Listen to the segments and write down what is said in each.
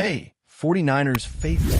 Hey, 49ers faithful.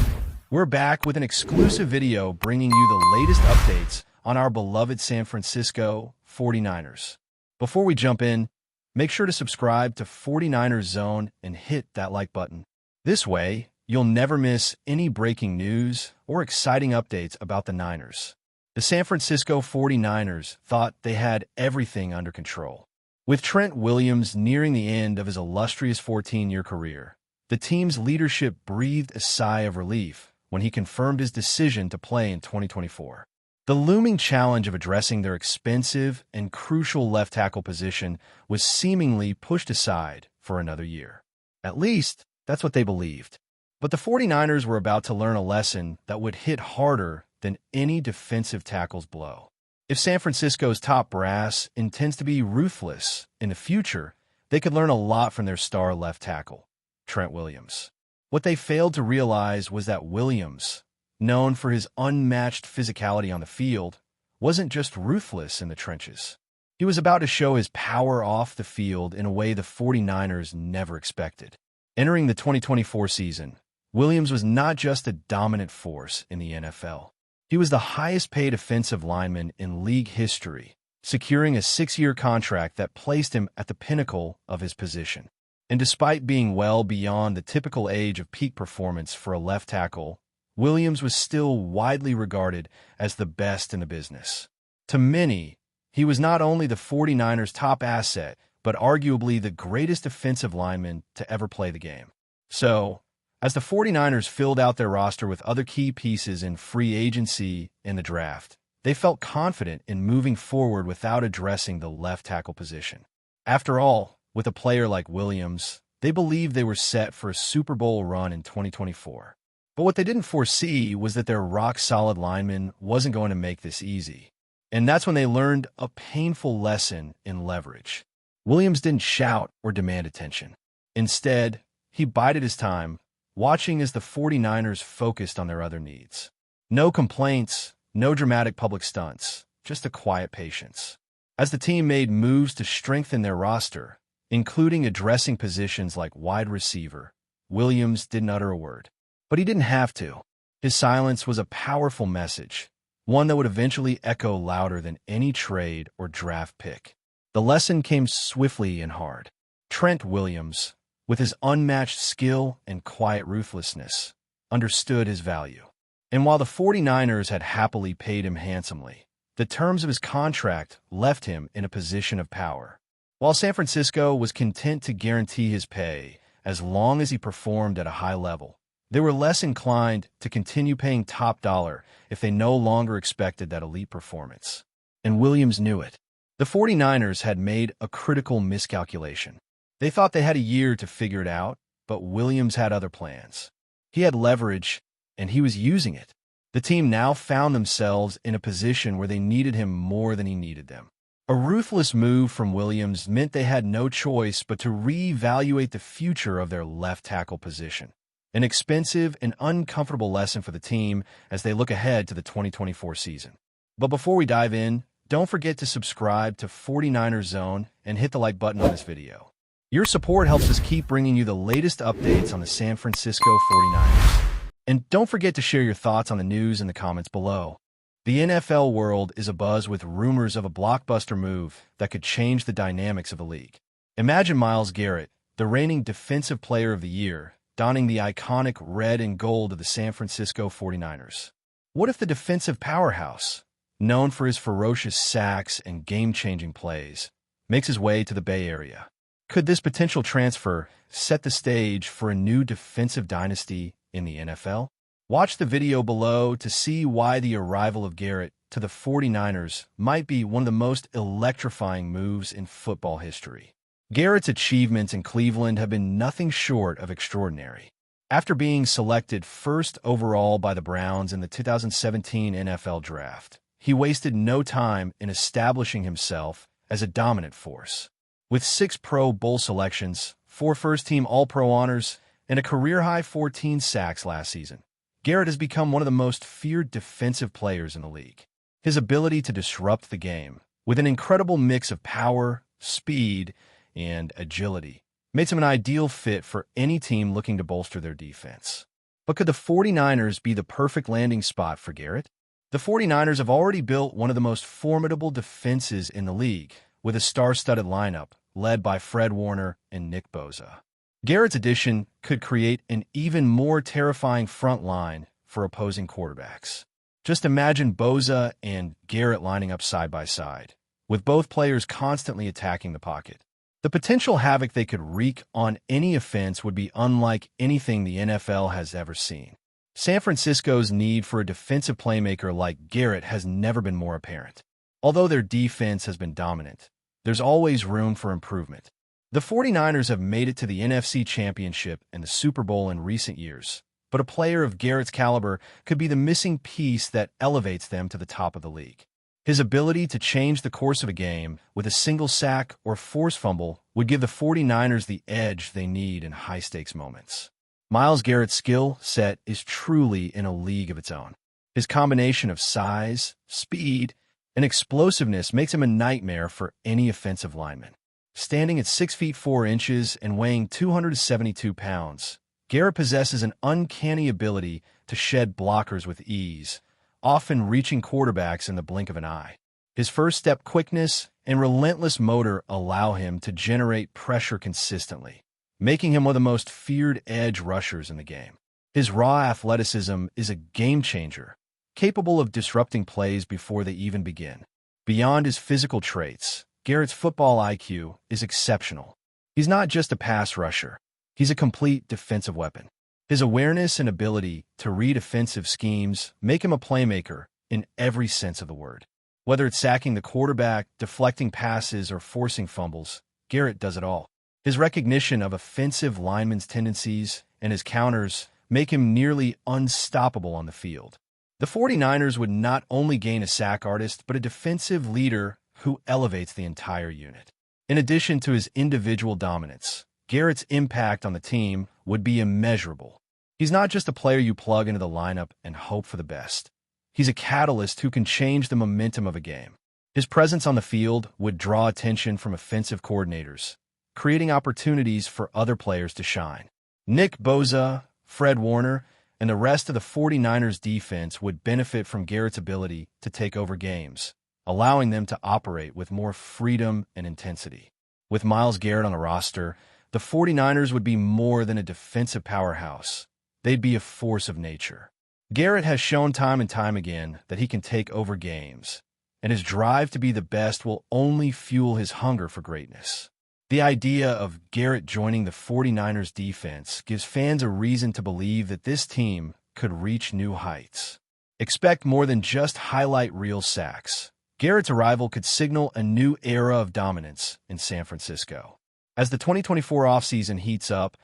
We're back with an exclusive video bringing you the latest updates on our beloved San Francisco 49ers. Before we jump in, make sure to subscribe to 49ers Zone and hit that like button. This way, you'll never miss any breaking news or exciting updates about the Niners. The San Francisco 49ers thought they had everything under control. With Trent Williams nearing the end of his illustrious 14-year career, the team's leadership breathed a sigh of relief when he confirmed his decision to play in 2024. The looming challenge of addressing their expensive and crucial left tackle position was seemingly pushed aside for another year. At least, that's what they believed. But the 49ers were about to learn a lesson that would hit harder than any defensive tackle's blow. If San Francisco's top brass intends to be ruthless in the future, they could learn a lot from their star left tackle, Trent Williams. What they failed to realize was that Williams, known for his unmatched physicality on the field, wasn't just ruthless in the trenches. He was about to show his power off the field in a way the 49ers never expected. Entering the 2024 season, Williams was not just a dominant force in the NFL. He was the highest-paid offensive lineman in league history, securing a 6-year contract that placed him at the pinnacle of his position. And despite being well beyond the typical age of peak performance for a left tackle, Williams was still widely regarded as the best in the business. To many, he was not only the 49ers' top asset, but arguably the greatest defensive lineman to ever play the game. So, as the 49ers filled out their roster with other key pieces in free agency and the draft, they felt confident in moving forward without addressing the left tackle position. After all, with a player like Williams, they believed they were set for a Super Bowl run in 2024. But what they didn't foresee was that their rock-solid lineman wasn't going to make this easy. And that's when they learned a painful lesson in leverage. Williams didn't shout or demand attention. Instead, he bided his time, watching as the 49ers focused on their other needs. No complaints, no dramatic public stunts, just a quiet patience. As the team made moves to strengthen their roster, including addressing positions like wide receiver, Williams didn't utter a word. But he didn't have to. His silence was a powerful message, one that would eventually echo louder than any trade or draft pick. The lesson came swiftly and hard. Trent Williams, with his unmatched skill and quiet ruthlessness, understood his value. And while the 49ers had happily paid him handsomely, the terms of his contract left him in a position of power. While San Francisco was content to guarantee his pay as long as he performed at a high level, they were less inclined to continue paying top dollar if they no longer expected that elite performance. And Williams knew it. The 49ers had made a critical miscalculation. They thought they had a year to figure it out, but Williams had other plans. He had leverage, and he was using it. The team now found themselves in a position where they needed him more than he needed them. A ruthless move from Williams meant they had no choice but to reevaluate the future of their left tackle position. An expensive and uncomfortable lesson for the team as they look ahead to the 2024 season. But before we dive in, don't forget to subscribe to 49ers Zone and hit the like button on this video. Your support helps us keep bringing you the latest updates on the San Francisco 49ers. And don't forget to share your thoughts on the news in the comments below. The NFL world is abuzz with rumors of a blockbuster move that could change the dynamics of the league. Imagine Myles Garrett, the reigning Defensive Player of the Year, donning the iconic red and gold of the San Francisco 49ers. What if the defensive powerhouse, known for his ferocious sacks and game-changing plays, makes his way to the Bay Area? Could this potential transfer set the stage for a new defensive dynasty in the NFL? Watch the video below to see why the arrival of Garrett to the 49ers might be one of the most electrifying moves in football history. Garrett's achievements in Cleveland have been nothing short of extraordinary. After being selected first overall by the Browns in the 2017 NFL Draft, he wasted no time in establishing himself as a dominant force. With 6 Pro Bowl selections, 4 first-team All-Pro honors, and a career-high 14 sacks last season, Garrett has become one of the most feared defensive players in the league. His ability to disrupt the game, with an incredible mix of power, speed, and agility, makes him an ideal fit for any team looking to bolster their defense. But could the 49ers be the perfect landing spot for Garrett? The 49ers have already built one of the most formidable defenses in the league, with a star-studded lineup led by Fred Warner and Nick Bosa. Garrett's addition could create an even more terrifying front line for opposing quarterbacks. Just imagine Bosa and Garrett lining up side by side, with both players constantly attacking the pocket. The potential havoc they could wreak on any offense would be unlike anything the NFL has ever seen. San Francisco's need for a defensive playmaker like Garrett has never been more apparent. Although their defense has been dominant, there's always room for improvement. The 49ers have made it to the NFC Championship and the Super Bowl in recent years, but a player of Garrett's caliber could be the missing piece that elevates them to the top of the league. His ability to change the course of a game with a single sack or forced fumble would give the 49ers the edge they need in high-stakes moments. Myles Garrett's skill set is truly in a league of its own. His combination of size, speed, and explosiveness makes him a nightmare for any offensive lineman. Standing at 6 feet 4 inches and weighing 272 pounds, Garrett possesses an uncanny ability to shed blockers with ease, often reaching quarterbacks in the blink of an eye. His first-step quickness and relentless motor allow him to generate pressure consistently, making him one of the most feared edge rushers in the game. His raw athleticism is a game-changer, capable of disrupting plays before they even begin. Beyond his physical traits, Garrett's football IQ is exceptional. He's not just a pass rusher. He's a complete defensive weapon. His awareness and ability to read offensive schemes make him a playmaker in every sense of the word. Whether it's sacking the quarterback, deflecting passes, or forcing fumbles, Garrett does it all. His recognition of offensive linemen's tendencies and his counters make him nearly unstoppable on the field. The 49ers would not only gain a sack artist, but a defensive leader who elevates the entire unit. In addition to his individual dominance, Garrett's impact on the team would be immeasurable. He's not just a player you plug into the lineup and hope for the best. He's a catalyst who can change the momentum of a game. His presence on the field would draw attention from offensive coordinators, creating opportunities for other players to shine. Nick Bosa, Fred Warner, and the rest of the 49ers defense would benefit from Garrett's ability to take over games, allowing them to operate with more freedom and intensity. With Myles Garrett on the roster, the 49ers would be more than a defensive powerhouse. They'd be a force of nature. Garrett has shown time and time again that he can take over games, and his drive to be the best will only fuel his hunger for greatness. The idea of Garrett joining the 49ers defense gives fans a reason to believe that this team could reach new heights. Expect more than just highlight reel sacks. Garrett's arrival could signal a new era of dominance in San Francisco. As the 2024 offseason heats up,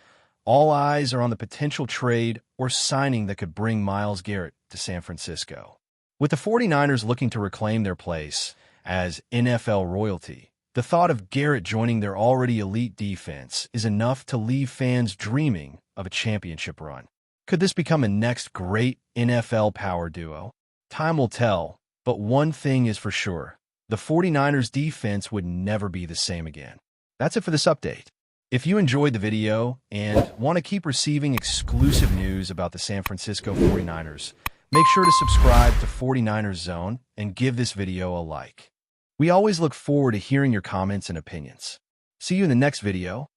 all eyes are on the potential trade or signing that could bring Myles Garrett to San Francisco. With the 49ers looking to reclaim their place as NFL royalty, the thought of Garrett joining their already elite defense is enough to leave fans dreaming of a championship run. Could this become a next great NFL power duo? Time will tell, but one thing is for sure. The 49ers defense would never be the same again. That's it for this update. If you enjoyed the video and want to keep receiving exclusive news about the San Francisco 49ers, make sure to subscribe to 49ers Zone and give this video a like. We always look forward to hearing your comments and opinions. See you in the next video.